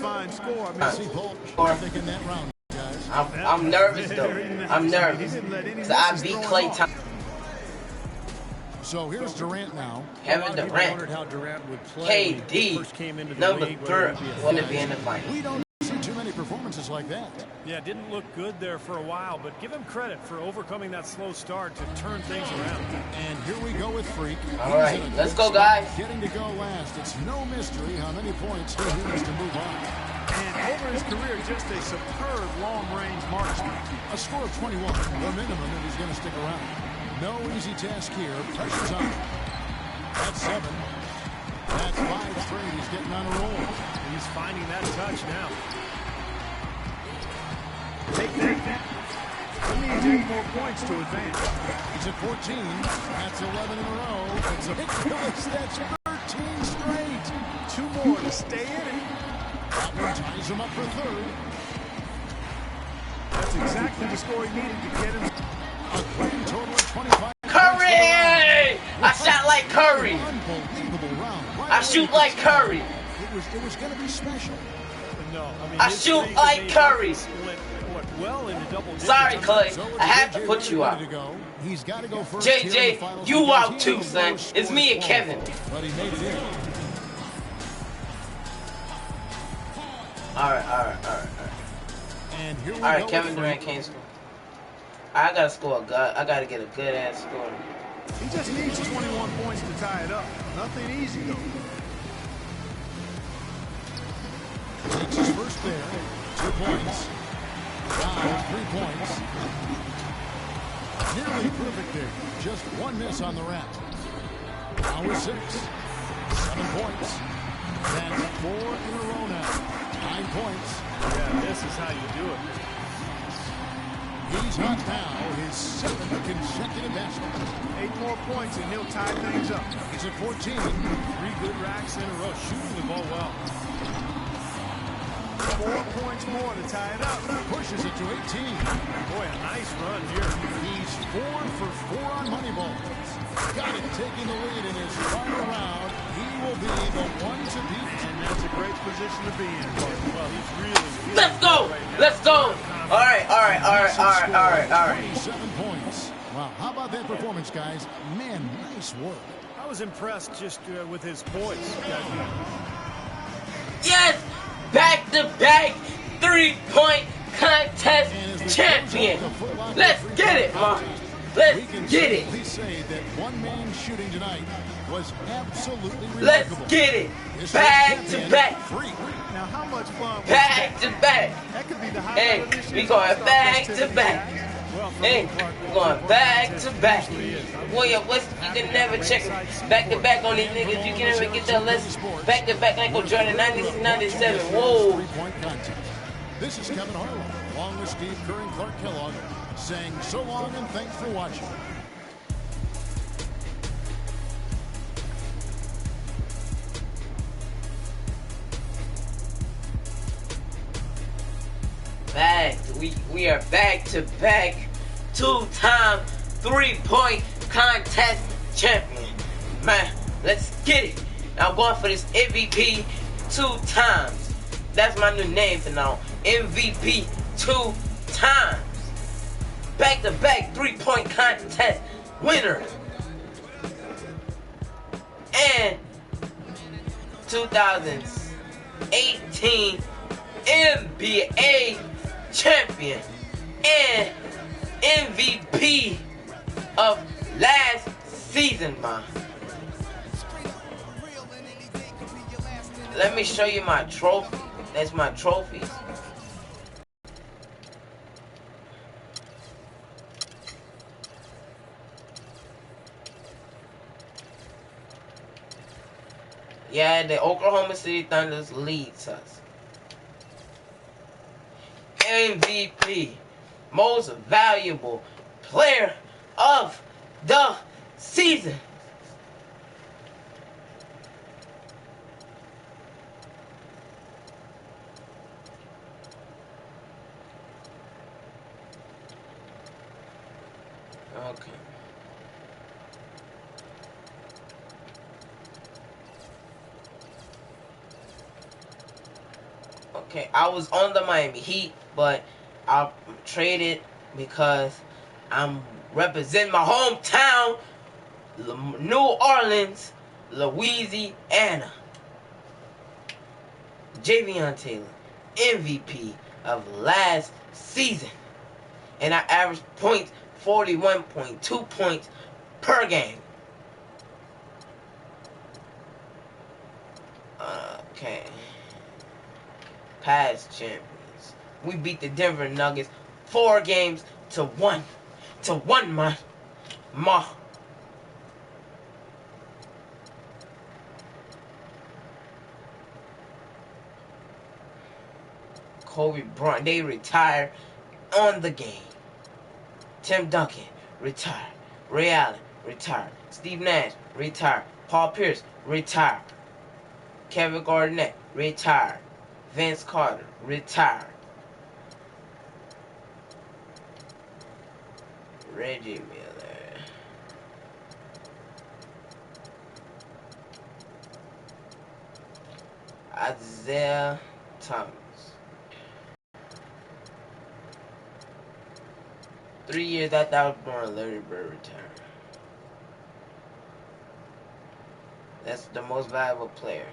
fine score. I mean, Thinking that round, guys. I'm nervous though. I'm nervous. So I beat Clay Thompson. So here's Durant now. Kevin Durant. KD. Number 3. Want to be in the final. We don't see too many performances like that. Yeah, didn't look good there for a while, but give him credit for overcoming that slow start to turn things around. And here we go with Freak. All right, let's go, guys. Getting to go last. It's no mystery how many points he needs to move on. And over his career, just a superb long-range marksman. A score of 21, the minimum if he's going to stick around. No easy task here. Pressure's on. That's 7. That's 5 straight. He's getting on a roll. He's finding that touch now. Take that. He needs 8 more points to advance. He's at 14. That's 11 in a row. It's ridiculous. That's 13 straight. 2 more to stay in it. That one ties him up for 3rd. That's exactly the score he needed to get him. A grand total of 25. Curry! I shot like Curry. Unbelievable round. I shoot like Curry. It was going to be special. No, I mean, I shoot like Curry. Well into double digits. Sorry, Clay. I have to put you out. He's got to go first. JJ, you out too, son. It's me and Kevin. But he made it in. All right. And here we All right, go. Kevin Durant can't score. I gotta score a good. I gotta get a good ass score. He just needs 21 points to tie it up. Nothing easy though. Takes his first there. 2 points. Now 3 points. Nearly perfect there. Just 1 miss on the wrap. Now with 6. 7 points. That's 4 in a row now. 9 points. Yeah, this is how you do it. He's hot now. His 7th consecutive basket. 8 more points and he'll tie things up. He's at 14. 3 good racks in a row, shooting the ball well. 4 points more to tie it up. Pushes it to 18. Boy, a nice run here. He's 4 for 4 on Moneyball. Got it, taking the lead in his final round. He will be the one to beat. And that's a great position to be in. Well, he's really... Let's go! Let's go! All right. 27 points. Wow, how about that performance, guys? Man, nice work. I was impressed just with his poise. Yes! Back-to-back 3-point contest champion. Let's get it, man. Let's get it. We can say that one man shooting tonight was absolutely remarkable. Let's get it. Back-to-back. Now, how much fun? Back-to-back. That could be the Hey, highlight of this we year's going All-Star back-to-back. festivity. Well, Hey, we're going back-to-back. Boy, you can never check back-to-back on these niggas. You can't even get that list. Back-to-back like go Jordan 96, 97. Whoa. This is Kevin Harlan, along with Steve Kerr and Clark Kellogg, saying so long and thanks for watching. Back. We are back-to-back 2-time 3-point contest champion. Man, let's get it. I'm going for this MVP 2 times. That's my new name for now. MVP 2 times. Back-to-back 3-point contest winner. And 2018 NBA champion and MVP of last season, man. Let me show you my trophy. That's my trophies. Yeah, the Oklahoma City Thunders leads us. MVP, most valuable player of the season. Okay. Okay, I was on the Miami Heat, but I traded because I'm representing my hometown, New Orleans, Louisiana. Javion Taylor, MVP of last season. And I averaged 41.2 points per game. Okay. Past champions. We beat the Denver Nuggets 4-1. Ma. Kobe Bryant, they retired on the game. Tim Duncan, retired. Ray Allen, retired. Steve Nash, retired. Paul Pierce, retired. Kevin Garnett, retired. Vince Carter, retired. Reggie Miller. Isaiah Thomas. 3 years after I was born, Larry Bird retired. That's the most valuable player.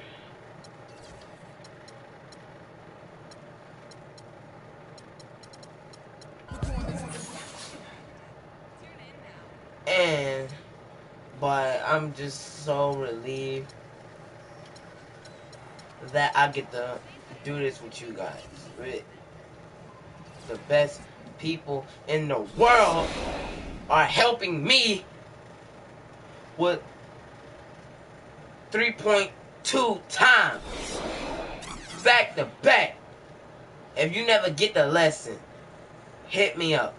But I'm just so relieved that I get to do this with you guys. With the best people in the world are helping me with 3.2 times back to back. If you never get the lesson, hit me up.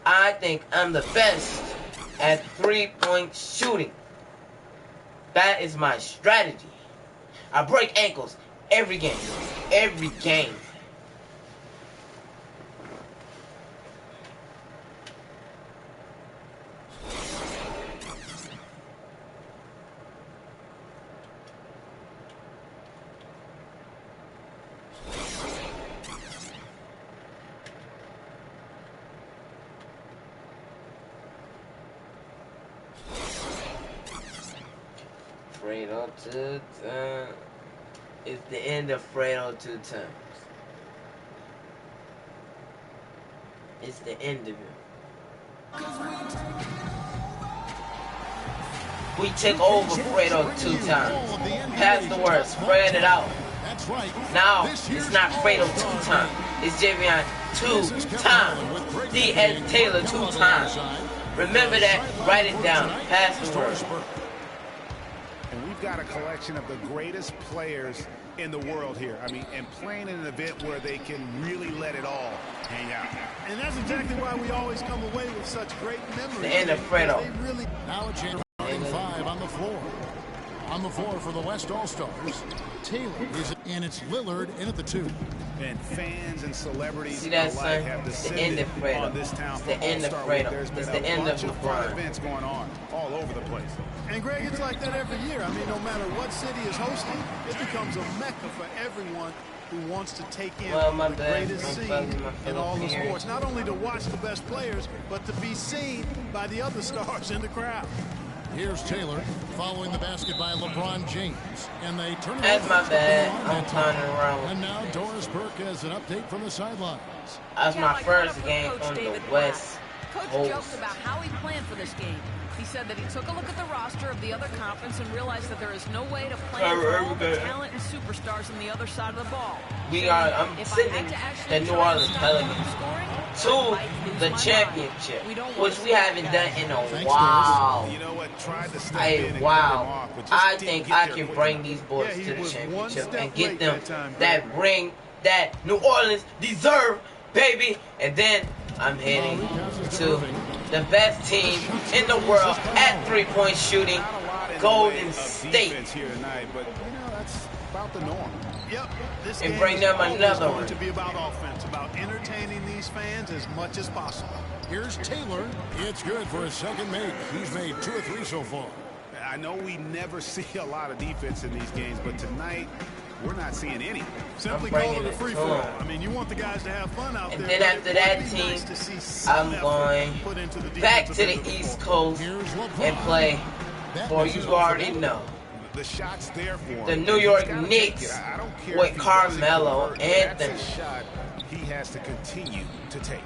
I think I'm the best at 3-point shooting. That is my strategy. I break ankles every game. Every game. Fredo 2 times. It's the end of Fredo 2 times. It's the end of him. We took over Fredo 2 times. Pass the word, spread it out. Now it's not Fredo 2 times. It's Javion 2 times. D.S. Taylor 2 times. Remember that. Write it down. Pass the word. And we've got a collection of the greatest players in the world here. I mean, and playing in an event where they can really let it all hang out. And that's exactly why we always come away with such great memories. The end of Fredo. Now a chance starting 5 on the floor. On the floor for the West All-Stars, Taylor is, and it's Lillard in at the 2. And fans and celebrities See that, alike son? have It's the end of descended on Fredo. this town It's for the end of All-Star Week. Fredo. There's It's been the a end of bunch of fun LeBron. events going on all over the place. And Greg, it's like that every year. I mean, no matter what city is hosting, it becomes a mecca for everyone who wants to take in My the bad. greatest My scene fellow in all the peers. sports. Not only to watch the best players, but to be seen by the other stars in the crowd. Here's Taylor following the basket by LeBron James. And they turn it That's over my to bad. LeBron I'm that time. turning around. And now Doris Burke has an update from the sidelines. That's my first game Coach on the David West Coach Coast. joked about how he planned for this game. He said that he took a look at the roster of the other conference and realized that there is no way to plan for all the talent and superstars on the other side of the ball. I'm If I sending had to actually the New try and Orleans stop Pelicans them scoring, to I might lose the my championship, mind. We don't want which to we see that, haven't guys. done in a Thanks, while. You know what? Tried to step Hey, in and cut them wow. off, but just I didn't think get I there can quick bring enough. these boys Yeah, he to the was one championship step and get late them that time, that Greg. ring that New Orleans deserve, baby. And then I'm heading to the best team in the world at 3-point shooting, Not a lot in the way Golden of State. defense here tonight, but you know that's about the norm. Yep, this And game bring is them always another going one. to be about offense, about entertaining these fans as much as possible. Here's Taylor. It's good for his second make. He's made 2 of 3 so far. I know we never see a lot of defense in these games, but tonight we're not seeing any. Simply I'm call bringing it a it free to for all. him. I mean, you want the guys to have fun out And there. then after that it'd be team, nice to see some I'm effort going put into the back defensive to end the of East ball. Coast Here's LeBron. and play That for misses you off already the know. The shot's there for him. The New York He's gotta Knicks take it. I don't care with if he doesn't Carmelo convert. Anthony. That's a shot he has to continue to take.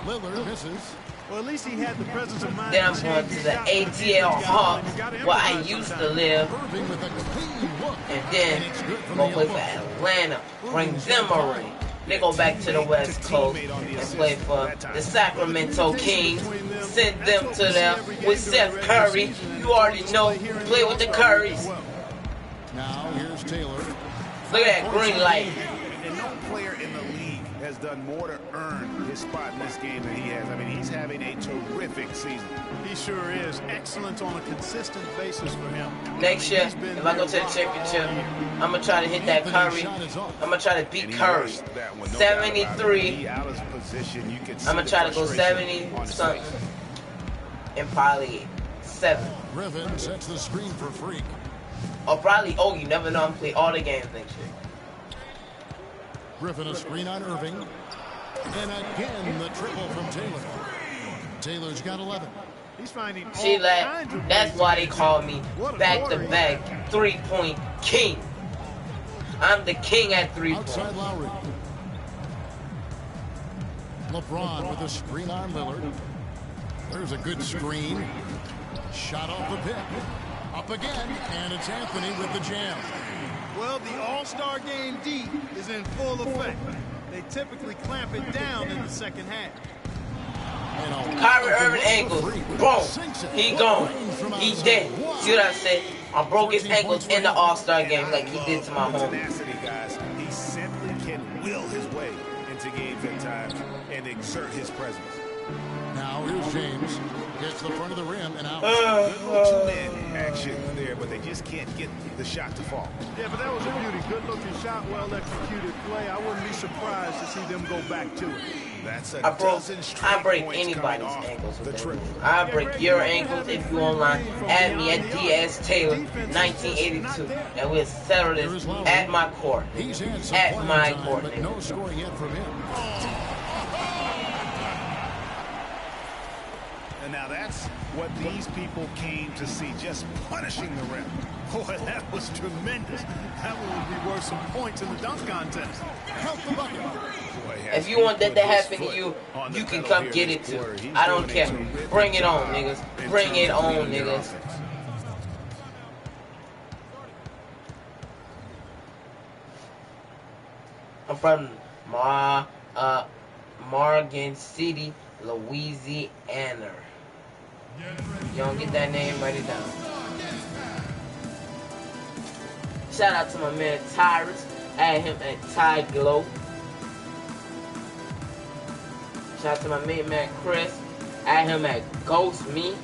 Lillard misses. Well, at least he had the presence of mind. Then I'm to going change to his the shot when the ATL defense got him. Hawks, You gotta where I improvise used to sometimes. live, Irving with a clean look. and then it's good from go the play for elbow. Atlanta, bring them a ring. They go back to the West Coast and play for the Sacramento Kings. Send them to them with Seth Curry. You already know, play with the Currys. Now here's Taylor. Look at that green light. And no player in the league has done more to earn his spot in this game than he has. I mean, he's having a terrific season. He sure is. Excellent on a consistent basis for him. Next year, if I go to the championship, I'm going to try to hit that Curry. I'm going to try to beat And he Curry. lost that one, no doubt about it. 73. He out of position. You can see I'm going the to try to go frustration 70 on his something face. and probably 7. Griffin sets the screen for Freak. Or probably, oh, you never know, I'm going to play all the games next year. Griffin a screen on Irving. And again, the triple from Taylor. Taylor's got 11. He's finding all See, like, kinds of that's ways why to they beat call him. me What a back-to-back quarter. three-point king. I'm the king at three-point. Outside Lowry. LeBron with a screen on Lillard. There's a good screen. Shot off the pick. Up again, and it's Anthony with the jam. Well, the All-Star Game D is in full effect. They typically clamp it down in the second half. And a Kyrie wonderful Irving look ankles, for Freak. boom, Sinks it. he What gone. range from He outside. dead. Wow. See what I said? I broke his 14 ankles points in the for him. All-Star And game I like he did to my love the home. tenacity, guys. He simply can will his way into games at times and exert his presence. Now here's James. Gets the front of the rim and out. Good little two-man action there, but they just can't get the shot to fall. Yeah, but that was a beauty. Good-looking shot, well-executed play. I wouldn't be surprised to see them go back to it. That's a I dozen straight break points anybody's coming off ankles the with that. triple. I break your ankles if you online. Add me at DS Taylor 1982, and we'll settle this at my court. He's had some At playing my time, court, but nigga. no score yet from him. And now that's what these people came to see, just punishing the rim. Boy, that was tremendous. That one would be worth some points in the dunk contest. Count the bucket. Boy, If you want that to happen to you, you can come get it too. I don't care. Bring it on, niggas. Bring it on, niggas. I'm from Morgan City, Louisiana. You don't get that name, write it down. Shout out to my man Tyrus. I had him at Ty Glow. Shout out to my main man Chris. I had him at Ghost Me.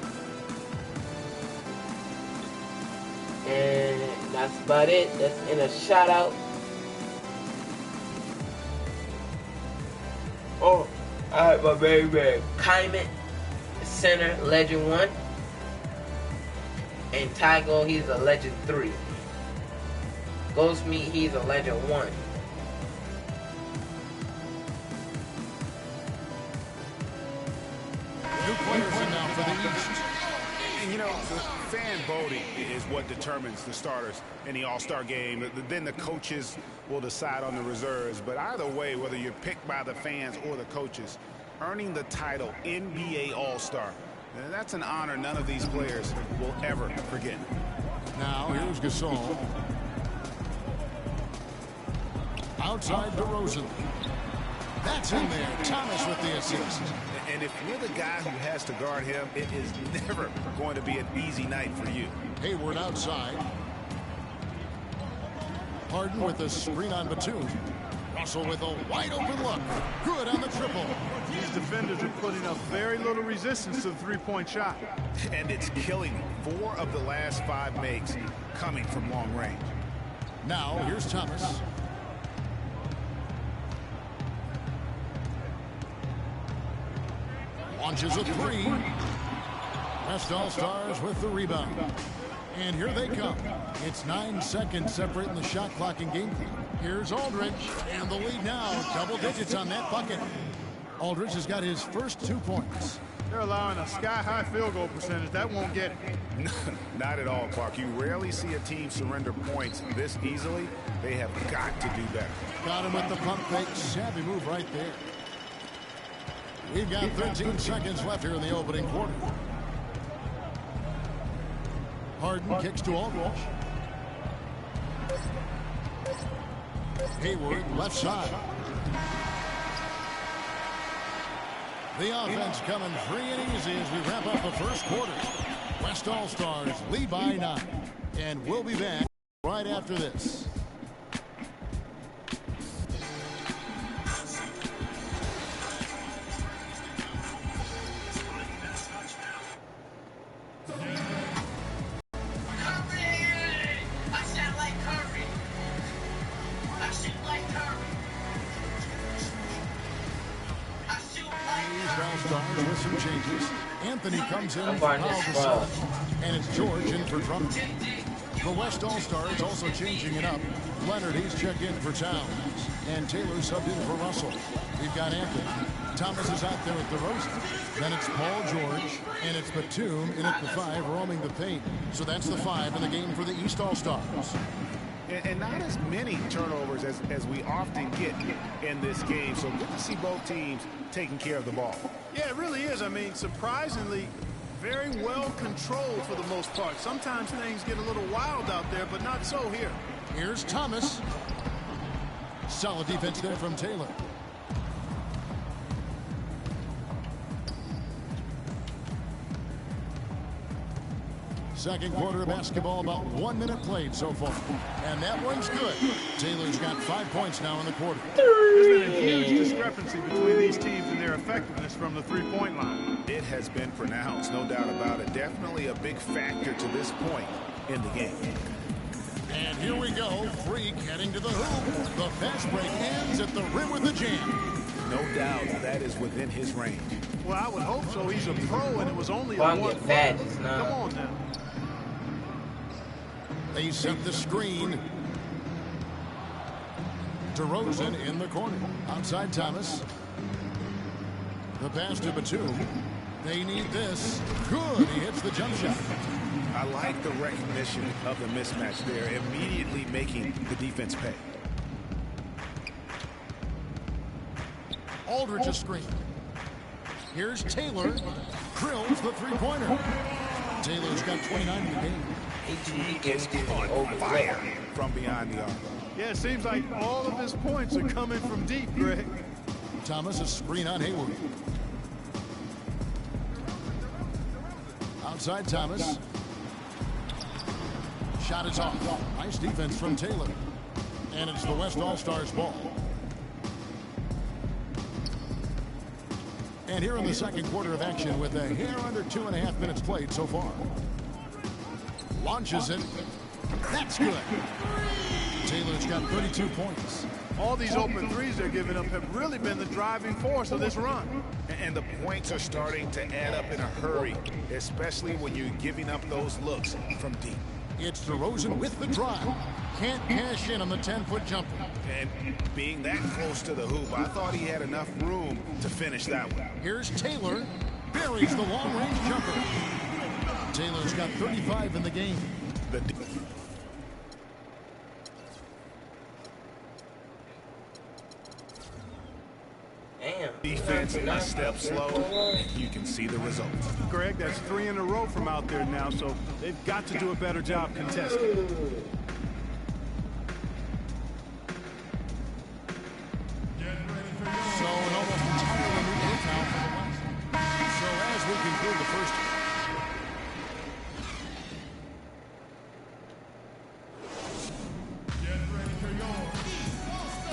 And that's about it. That's in a shout out. Oh, I had my baby man Kyman, Center, Legend 1. And Tygo, he's a Legend 3. Ghost Me, he's a Legend 1. New players in now for the East. And, you know, the fan voting is what determines the starters in the All-Star game. Then the coaches will decide on the reserves. But either way, whether you're picked by the fans or the coaches, earning the title NBA All-Star, that's an honor none of these players will ever forget. Now here's Gasol. Outside DeRozan. That's in there. Thomas with the assist. And if you're the guy who has to guard him, it is never going to be an easy night for you. Hayward outside. Harden with the screen on Batum. Russell with a wide open look. Good on the triple. These defenders are putting up very little resistance to the three-point shot. And it's killing them. 4 of the last 5 makes coming from long range. Now here's Thomas. Launches a three. West All-Stars with the rebound. And here they come. It's 9 seconds separating the shot clock and game clock. Here's Aldridge, and the lead now, double digits on that bucket. Aldridge has got his first 2 points. They're allowing a sky-high field goal percentage. That won't get it. Not at all, Clark. You rarely see a team surrender points this easily. They have got to do better. Got him with the pump fake. Savvy move right there. We've got 13 seconds left here in the opening quarter. Harden kicks to Aldridge. Hayward, left side. The offense coming free and easy as we wrap up the first quarter. West All-Stars lead by 9. And we'll be back right after this. With some changes. Anthony comes in for Pau Gasol, and it's George in for Drummond. The West All-Stars also changing it up. Leonard, he's checked in for Towns, and Taylor subbed in for Russell. We've got Anthony. Thomas is out there at DeRozan. Then it's Paul George, and it's Batum in at the 5, roaming the paint. So that's the 5 in the game for the East All-Stars. And not as many turnovers as we often get in this game. So good to see both teams taking care of the ball. Yeah, it really is. I mean, surprisingly, very well controlled for the most part. Sometimes things get a little wild out there, but not so here. Here's Thomas. Solid defense there from Taylor. Second quarter of basketball, about 1 minute played so far. And that one's good. Taylor's got 5 points now in the quarter. There's been a huge discrepancy between these teams and their effectiveness from the three-point line. It has been pronounced, no doubt about it. Definitely a big factor to this point in the game. And here we go. Freak heading to the hoop. The fast break ends at the rim with the jam. No doubt that is within his range. Well, I would hope so. He's a pro, and it was only Well, a I'm one. getting badges now. Come on now. They set the screen. DeRozan in the corner. Outside Thomas. The pass to Batum. They need this. Good. He hits the jump shot. I like the recognition of the mismatch there, immediately making the defense pay. Aldridge a screen. Here's Taylor. Drills the three-pointer. Taylor's got 29 in the game. He is on fire from behind the arc. Yeah, it seems like all of his points are coming from deep, Greg. Thomas a screen on Hayward. Outside Thomas. Shot is off. Nice defense from Taylor. And it's the West All-Stars ball. And here in the second quarter of action with a hair under 2.5 minutes played so far. Launches it. That's good. Taylor's got 32 points. All these open threes they're giving up have really been the driving force of this run. And the points are starting to add up in a hurry, especially when you're giving up those looks from deep. It's DeRozan with the drive. Can't cash in on the 10-foot jumper. And being that close to the hoop, I thought he had enough room to finish that one. Here's Taylor. Buries the long-range jumper. Taylor's got 35 in the game. Damn. Defense a step slow, you can see the results. Greg, that's 3 in a row from out there now, so they've got to do a better job contesting. So an almost entirely new look now for the West. So as we conclude the first.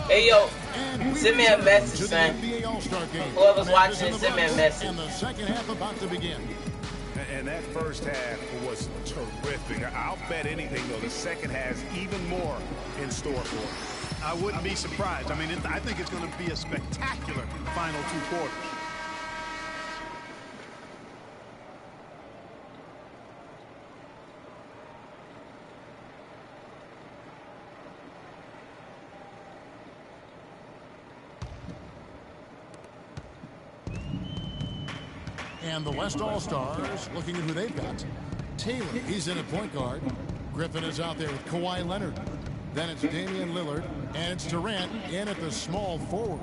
Hey, yo. And Send me a message, to the man. NBA All-Star game. Whoever's Memphis watching, in the send me a Bronx, message. And the second half about to begin. And that first half was terrific. I'll bet anything, though, the second has even more in store for us. I wouldn't be surprised. I mean, I think it's going to be a spectacular final 2 quarters. And the West All-Stars, looking at who they've got. Taylor, he's in at point guard. Griffin is out there with Kawhi Leonard. Then it's Damian Lillard, and it's Durant in at the small forward.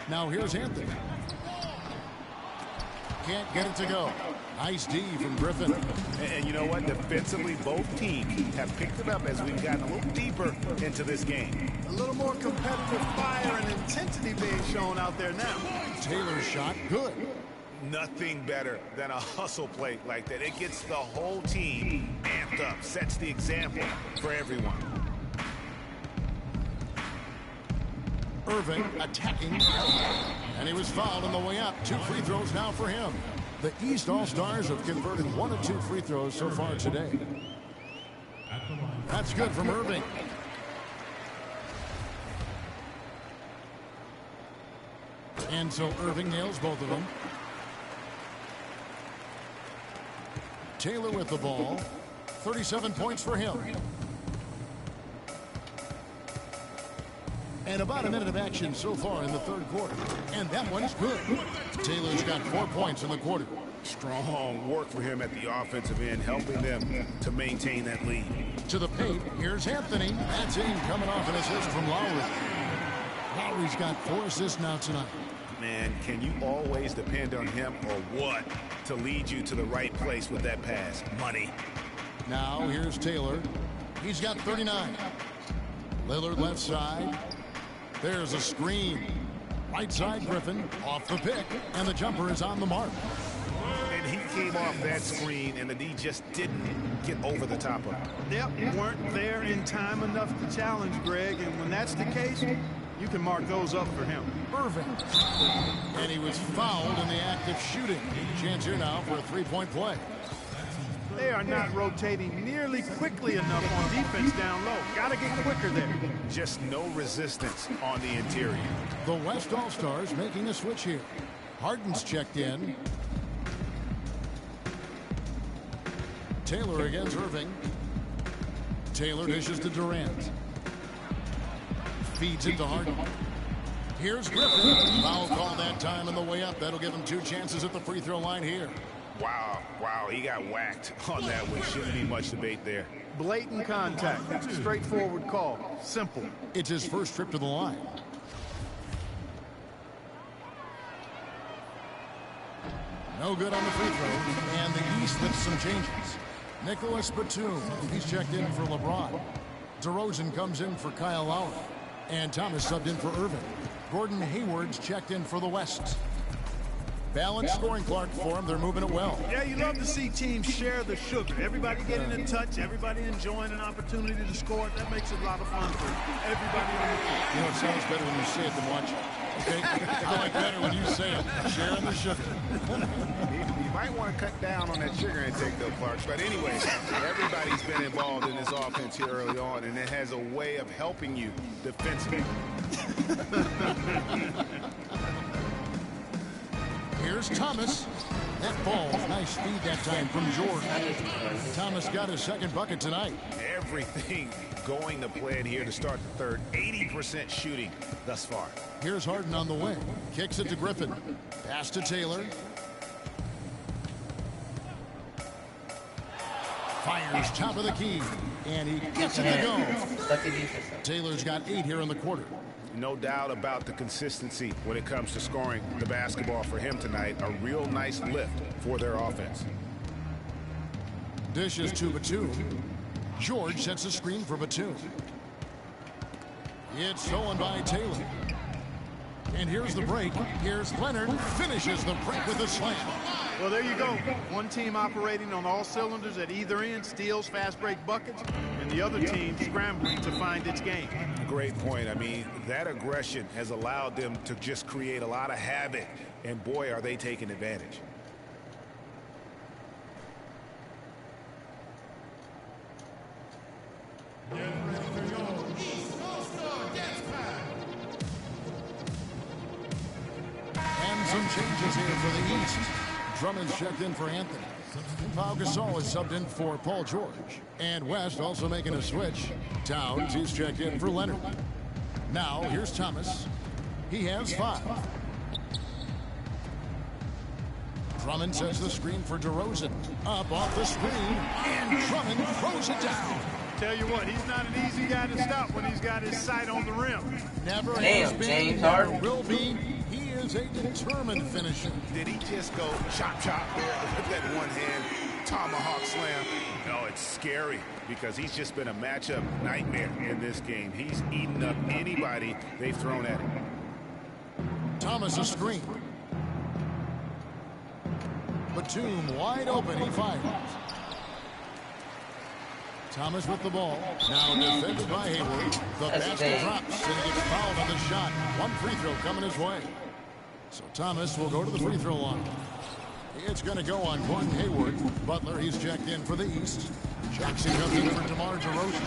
Now here's Anthony. Can't get it to go. Nice D from Griffin. And you know what? Defensively, both teams have picked it up as we've gotten a little deeper into this game. A little more competitive fire and intensity being shown out there now. Taylor's shot, good. Nothing better than a hustle play like that. It gets the whole team amped up, sets the example for everyone. Irving attacking, and he was fouled on the way up. 2 free throws now for him. The East All-Stars have converted 1 of 2 free throws so far today. That's good from Irving. And so Irving nails both of them. Taylor with the ball. 37 points for him. And about a minute of action so far in the third quarter. And that one's good. Taylor's got 4 points in the quarter. Strong work for him at the offensive end, helping them to maintain that lead. To the paint, here's Anthony. That's in, coming off an assist from Lowry. Lowry's got 4 assists now tonight. Man, can you always depend on him or what to lead you to the right place with that pass? Money. Now here's Taylor. He's got 39. Lillard left side. There's a screen. Right side Griffin off the pick, and the jumper is on the mark. And he came off that screen, and the D just didn't get over the top of it. Yep, weren't there in time enough to challenge Greg, and when that's the case, you can mark those up for him. Irving. And he was fouled in the act of shooting. Chance here now for a 3-point play. They are not rotating nearly quickly enough on defense down low. Got to get quicker there. Just no resistance on the interior. The West All-Stars making a switch here. Harden's checked in. Taylor against Irving. Taylor dishes to Durant. Feeds it to Harden. Here's Griffin. Foul call that time on the way up. That'll give him 2 chances at the free throw line here. Wow, he got whacked on that one. Shouldn't be much debate there. Blatant contact. Straightforward call. Simple. It's his first trip to the line. No good on the free throw. And the East with some changes. Nicholas Batum, he's checked in for LeBron. DeRozan comes in for Kyle Lowry. And Thomas subbed in for Irving. Gordon Hayward's checked in for the West. Balanced scoring Clark for them. They're moving it well. Yeah, you love to see teams share the sugar. Everybody getting in touch, everybody enjoying an opportunity to score. That makes it a lot of fun for everybody on the team. You know, it sounds better when you say it than watch it. Okay? It's going better when you say it. Sharing the sugar. You might want to cut down on that sugar intake, though, Clark. But anyways, everybody's been involved in this offense here early on, and it has a way of helping you defensively. Here's Thomas. That ball, nice feed that time from George. Thomas got his second bucket tonight. Everything going to plan here to start the third. 80% shooting thus far. Here's Harden on the wing. Kicks it to Griffin. Pass to Taylor. Fires top of the key. And he gets it to go. Taylor's got 8 here in the quarter. No doubt about the consistency when it comes to scoring the basketball for him tonight. A real nice lift for their offense. Dishes to Batum. George sets a screen for Batum. It's stolen by Taylor. And here's the break. Here's Leonard. Finishes the break with a slam. Well, there you go. One team operating on all cylinders at either end, steals, fast break buckets, and the other team scrambling to find its game. Great point. I mean, that aggression has allowed them to just create a lot of havoc, and boy, are they taking advantage. And some changes here for the East. Drummond's checked in for Anthony. Pau Gasol is subbed in for Paul George. And West also making a switch. Towns, he's checked in for Leonard. Now, here's Thomas. He has 5. Drummond sets the screen for DeRozan. Up off the screen, and Drummond throws it down. Tell you what, he's not an easy guy to stop when he's got his sight on the rim. Never Damn, has been, James never Harden. will be. He is a determined finisher. Did he just go chop there with that one-hand tomahawk slam? No, it's scary because he's just been a matchup nightmare in this game. He's eaten up anybody they've thrown at him. Thomas a screen. Batum wide open. He fires. Thomas with the ball. Now defended by Hayward. The basket drops, and he gets fouled on the shot. One free throw coming his way. So Thomas will go to the free throw line. It's going to go on Gordon Hayward. Butler, he's checked in for the East. Jackson comes in for DeMar DeRozan.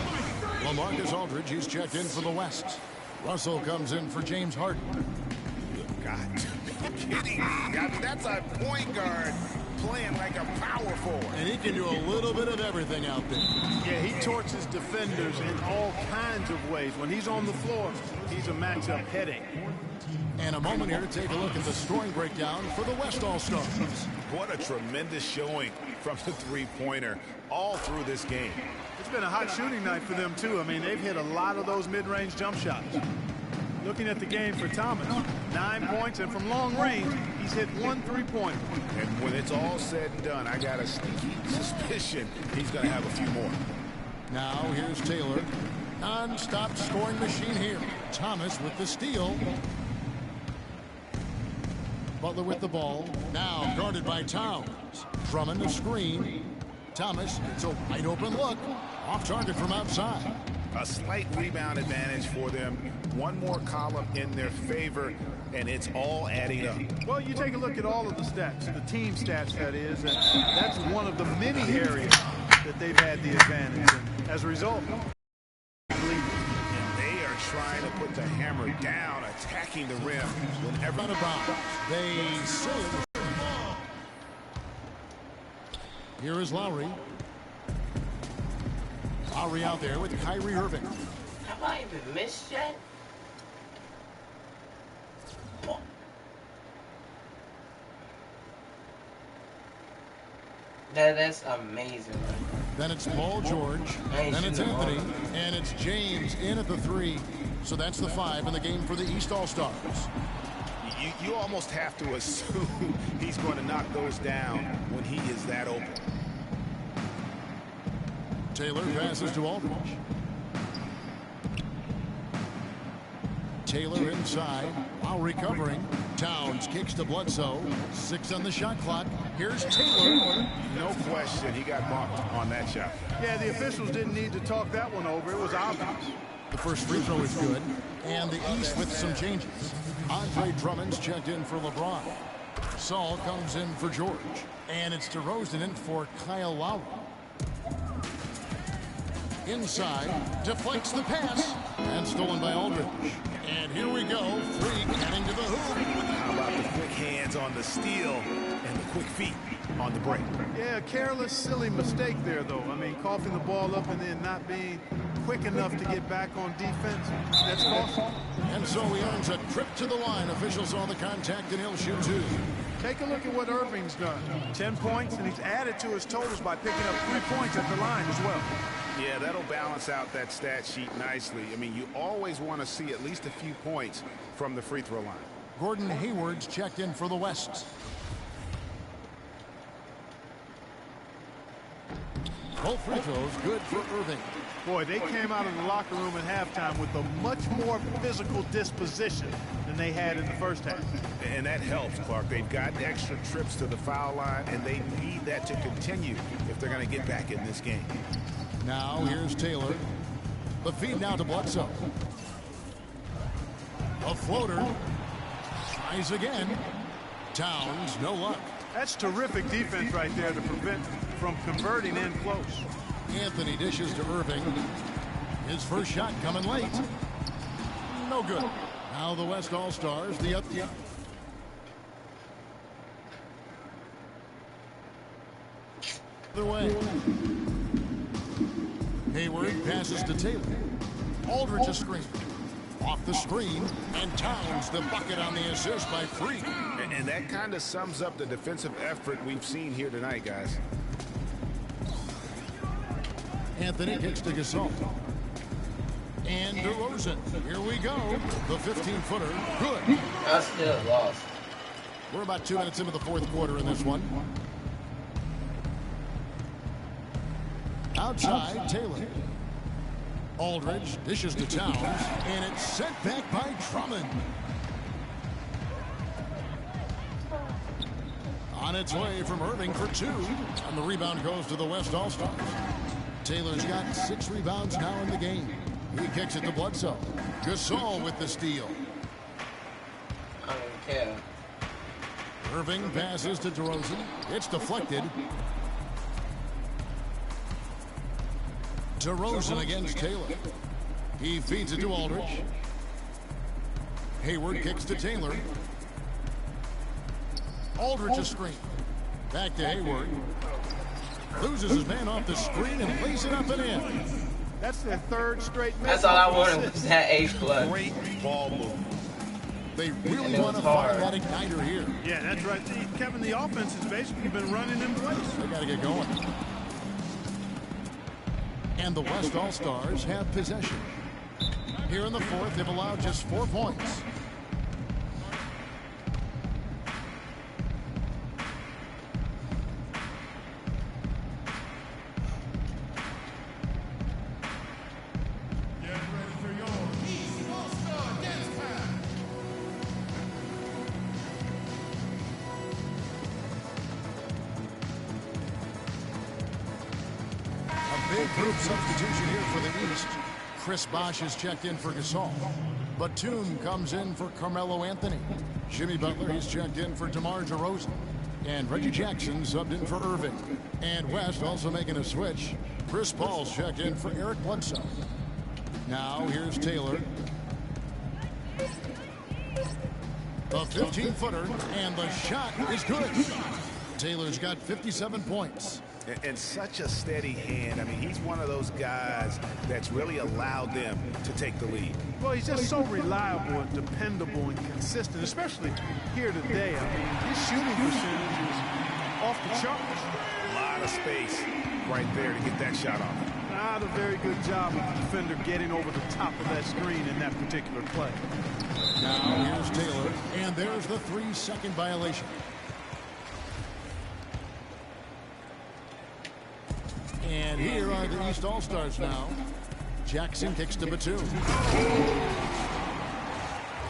LaMarcus Aldridge, he's checked in for the West. Russell comes in for James Harden. God, are you kidding me? I mean, that's a point guard playing like a power forward. And he can do a little bit of everything out there. Yeah, he torches defenders in all kinds of ways. When he's on the floor, he's a matchup headache. And a moment here to take a look at the scoring breakdown for the West All-Stars. What a tremendous showing from the three-pointer all through this game. It's been a hot shooting night for them, too. I mean, they've hit a lot of those mid-range jump shots. Looking at the game for Thomas, 9 points, and from long range, he's hit 1 3-pointer. And when it's all said and done, I got a sneaky suspicion he's going to have a few more. Now here's Taylor. Non-stop scoring machine here. Thomas with the steal. Butler with the ball. Now guarded by Towns. Drummond the screen. Thomas, it's a wide open look. Off target from outside. A slight rebound advantage for them. One more column in their favor, and it's all adding up. Well, you take a look at all of the stats, the team stats, that is, and that's one of the many areas that they've had the advantage. And as a result, And they are trying to put the hammer down, attacking the rim whenever Out of bounds. They serve. Here is Lowry. Lowry out there with Kyrie Irving. Have I even missed yet? That's amazing. Then it's Paul George. Then it's Anthony. And it's James in at the 3. So that's the 5 in the game for the East All-Stars. you almost have to assume he's going to knock those down when he is that open. Taylor passes to Aldridge. Taylor inside while recovering. Towns kicks to Bledsoe. 6 on the shot clock. Here's Taylor. No question he got bumped on that shot. yeah, the officials didn't need to talk that one over. It was obvious. The first free throw is good. And the East with some changes. Andre Drummond's checked in for LeBron. Saul comes in for George. And it's DeRozan in for Kyle Lowry. Inside, deflects the pass, and stolen by Aldridge. And here we go, Freak heading to the hoop. How about the quick hands on the steal and the quick feet on the break? Yeah, a careless, silly mistake there, though. I mean, coughing the ball up and then not being quick enough to get back on defense. That's costly. And so he earns a trip to the line. Officials saw the contact, and he'll shoot 2. Take a look at what Irving's done. 10 points, and he's added to his totals by picking up 3 points at the line as well. Yeah, that'll balance out that stat sheet nicely. I mean, you always want to see at least a few points from the free throw line. Gordon Hayward's checked in for the West. Both free throws good for Irving. Boy, they came out of the locker room at halftime with a much more physical disposition than they had in the first half. And that helps, Clark. They've got extra trips to the foul line, and they need that to continue if they're going to get back in this game. Now here's Taylor. The feed now to Bledsoe. A floater. Tries again. Towns, no luck. That's terrific defense right there to prevent from converting in close. Anthony dishes to Irving. His first shot coming late. No good. Now the West All-Stars, the other way. Hayward passes to Taylor. Aldridge a screen. Off the screen, and Towns the bucket on the assist by Freak. And that kind of sums up the defensive effort we've seen here tonight, guys. Anthony kicks to Gasol. And DeRozan. Here we go. The 15-footer. Good. I still lost. We're about 2 minutes into the fourth quarter in this one. Outside, Taylor. Aldridge dishes to Towns, and it's sent back by Drummond. On its way from Irving for 2, and the rebound goes to the West All-Stars. Taylor's got 6 rebounds now in the game. He kicks it to Bledsoe. Gasol with the steal. I don't care. Irving passes to DeRozan. It's deflected. DeRozan against Taylor. He feeds it to Aldridge. Hayward kicks to Taylor. Aldridge a screen. Back to Hayward. Loses his man off the screen and lays it up and in. That's their 3rd straight miss. That's all I wanted was that A+. Great ball move. They really want to fire that igniter here. Yeah, that's right. Kevin, the offense has basically been running in place. They got to get going. And the West All-Stars have possession. Here in the fourth, they've allowed just 4 points. Big group substitution here for the East. Chris Bosh is checked in for Gasol. Batum comes in for Carmelo Anthony. Jimmy Butler, he's checked in for DeMar DeRozan. And Reggie Jackson subbed in for Irving. And West also making a switch. Chris Paul's checked in for Eric Bledsoe. Now here's Taylor. The 15-footer, and the shot is good. Taylor's got 57 points. And such a steady hand. I mean, he's one of those guys that's really allowed them to take the lead. Well, he's just so reliable and dependable and consistent, especially here today. I mean, his shooting percentage is off the charts. A lot of space right there to get that shot off. Not a very good job of the defender getting over the top of that screen in that particular play. Now here's Taylor, and there's the 3-second violation. And here are the East All-Stars now. Jackson kicks to Batum.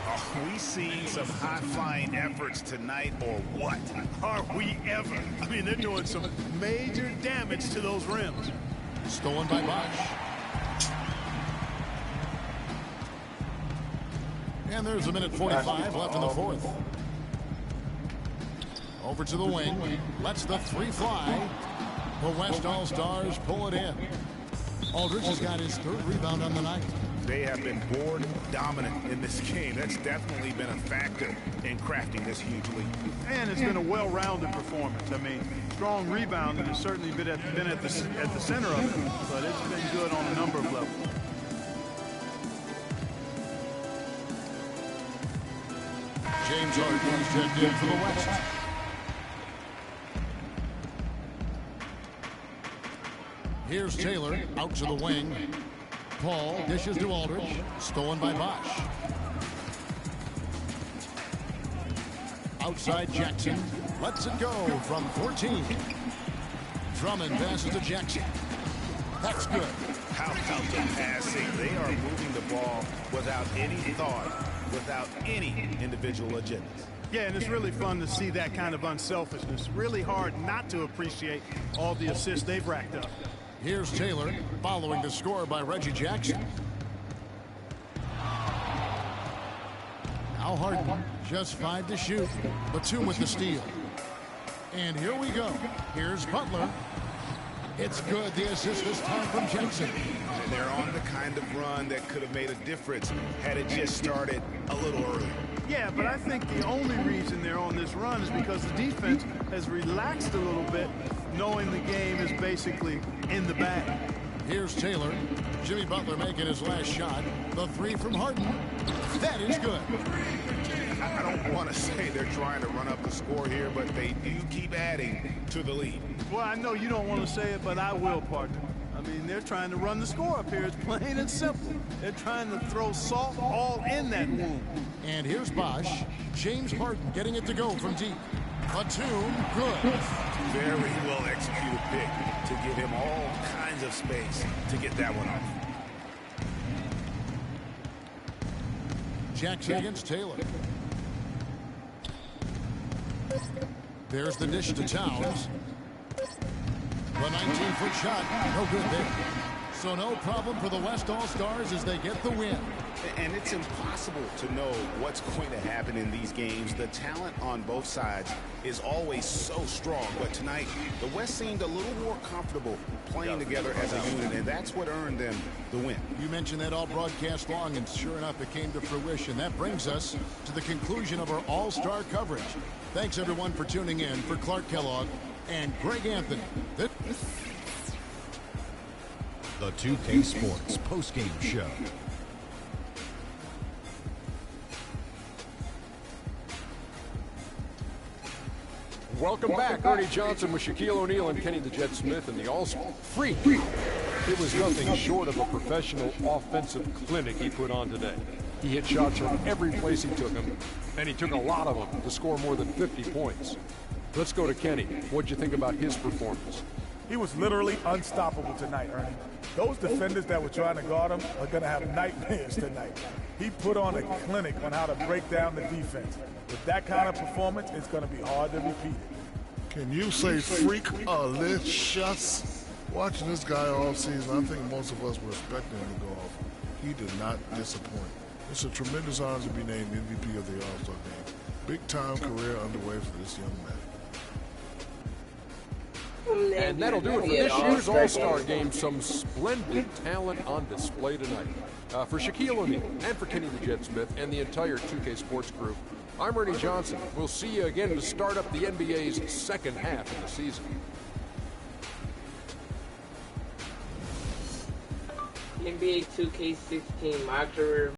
Are we seeing some high-flying efforts tonight, or what? Are we ever? I mean, they're doing some major damage to those rims. Stolen by Bosh. And there's 1:45 left in the fourth. Over to the wing. Lets the 3 fly. The West All-Stars pull it in. Aldridge has got his 3rd rebound on the night. They have been board dominant in this game. That's definitely been a factor in crafting this huge lead. And it's been a well-rounded performance. I mean, strong rebounding has certainly been at the center of it, but it's been good on a number of levels. James Harden is checked in for the West. Here's Taylor out to the wing. Paul dishes to Aldridge. Stolen by Bosh. Outside Jackson. Lets it go from 14. Drummond passes to Jackson. That's good. How about the passing? They are moving the ball without any thought, without any individual agendas. Yeah, and it's really fun to see that kind of unselfishness. Really hard not to appreciate all the assists they've racked up. Here's Taylor, following the score by Reggie Jackson. Al Harden, just 5 to shoot. Batum with the steal. And here we go. Here's Butler. It's good. The assist this time from Jackson. And they're on the kind of run that could have made a difference had it just started a little earlier. Yeah, but I think the only reason they're on this run is because the defense has relaxed a little bit, knowing the game is basically in the bag. Here's Taylor. Jimmy Butler making his last shot. The three from Harden. That is good. I don't want to say they're trying to run up the score here, but they do keep adding to the lead. Well, I know you don't want to say it, but I will, partner. I mean, they're trying to run the score up here. It's plain and simple. They're trying to throw salt all in that wound. And here's Bosh. James Harden getting it to go from deep. Batum, good. Very well executed pick to give him all kinds of space to get that one off. Jackson against Taylor. There's the dish to Towns. The 19-foot shot, no good there. So no problem for the West All-Stars as they get the win. And it's impossible to know what's going to happen in these games. The talent on both sides is always so strong. But tonight, the West seemed a little more comfortable playing together as a unit, and that's what earned them the win. You mentioned that all broadcast long, and sure enough, it came to fruition. That brings us to the conclusion of our All-Star coverage. Thanks, everyone, for tuning in. For Clark Kellogg and Greg Anthony. The 2K Sports postgame show. Welcome back. Ernie Johnson with Shaquille O'Neal and Kenny the Jet Smith and the All-Star Freak. It was nothing short of a professional offensive clinic he put on today. He hit shots from every place he took them, and he took a lot of them to score more than 50 points. Let's go to Kenny. What'd you think about his performance? He was literally unstoppable tonight, Ernie. Those defenders that were trying to guard him are going to have nightmares tonight. He put on a clinic on how to break down the defense. With that kind of performance, it's going to be hard to repeat it. Can you say freak-alicious? Watching this guy all season, I think most of us were expecting him to go off. He did not disappoint. It's a tremendous honor to be named MVP of the All-Star game. Big-time career underway for this young man. And that'll do it for this year's All-Star game. Some splendid talent on display tonight. For Shaquille O'Neal and for Kenny the Jet Smith and the entire 2K Sports crew, I'm Ernie Johnson. We'll see you again to start up the NBA's second half of the season. NBA 2K16 My Career